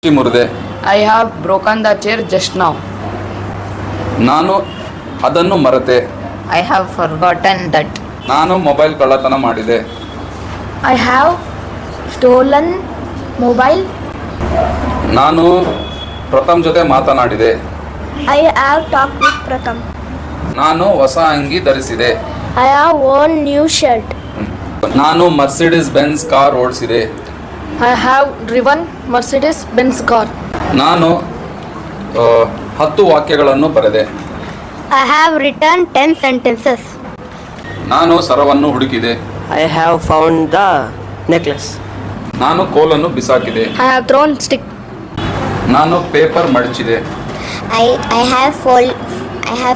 ಮುರಿದೆ. I have broken the chair just now. ನಾನು ಅದನ್ನು ಮರೆತೆ. I have forgotten that. ನಾನು mobile ಕಳ್ಳತನ ಮಾಡಿದೆ. I have stolen mobile. ನಾನು ಪ್ರಥಮ್ ಜೊತೆ ಮಾತನಾಡಿದೆ. I have talked with Pratham. ನಾನು ಹೊಸ ಅಂಗಿ ಧರಿಸಿದೆ. I have worn new shirt. ನಾನು ಮರ್ಸಿಡಿಸ್ ಬೆನ್ಸ್ ಕಾರ್ ಓಡಿಸಿದೆ. I have driven Mercedes Benz car. ನಾನು 10 ವಾಕ್ಯಗಳನ್ನು ಬರೆದೆ. I have written 10 sentences. ನಾನು ಸರವನ್ನು ಹುಡುಕಿದೆ. I have found the necklace. ನಾನು ಕೋಲನ್ನು ಬಿಸಾಕಿದೆ. I have thrown stick. ನಾನು ಪೇಪರ್ ಮಡಚಿದೆ. I have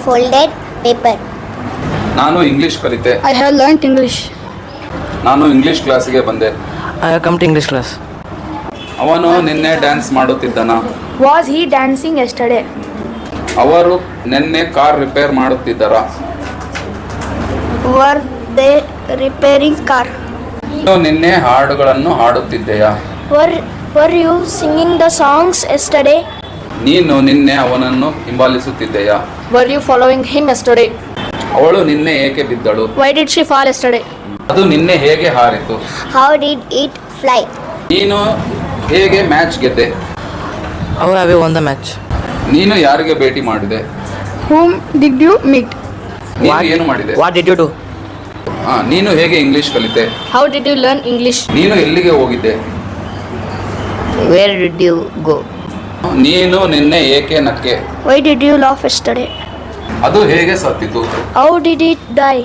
folded paper. ನಾನು ಇಂಗ್ಲಿಷ್ ಕಲಿತೆ. I have learnt English. ನಾನು ಇಂಗ್ಲಿಷ್ ಕ್ಲಾಸಿಗೆ ಬಂದೆ. I have come to English class. ಅವನು ನಿನ್ನೆ ಡ್ಯಾನ್ಸ್ ಮಾಡುತ್ತಿದ್ದನ. Was he dancing yesterday? ಅವರು ನಿನ್ನೆ ಕಾರ್ ರಿಪೇರ್ ಮಾಡುತ್ತಿದ್ದರ. Were they repairing car? ನೀನು ನಿನ್ನೆ ಹಾಡುಗಳನ್ನು ಹಾಡುತ್ತಿದ್ದೆಯಾ? Were you singing the songs yesterday? ನೀನು ನಿನ್ನೆ ಅವನನ್ನು ಹಿಂಬಾಲಿಸುತ್ತಿದ್ದೆಯಾ? Were you following him yesterday? ಅವಳು ನಿನ್ನೆ ಏಕೆ ಬಿದ್ದಳು? Why did she fall yesterday? ಅದು ನಿನ್ನೆ ಹೇಗೆ ಹಾರಿತು? How did it fly? ನೀನು ಹೇಗೆ ಮ್ಯಾಚ್ ಗೆದ್ದೆ? How have you won the match? ನೀನು ಯಾರಿಗೆ ಭೇಟಿ ಮಾಡಿದೆ? Whom did you meet? ನೀನು ಏನು ಮಾಡಿದೆ? What did you do? ನೀನು ಹೇಗೆ ಇಂಗ್ಲಿಷ್ ಕಲಿತೆ? How did you learn English? ನೀನು ಎಲ್ಲಿಗೆ ಹೋಗಿದ್ದೆ? Where did you go? ನೀನು ನಿನ್ನೆ ಏಕೆ ನಕ್ಕೆ? Why did you laugh yesterday? ಅದು ಹೇಗೆ ಸತ್ತಿತು? How did it die?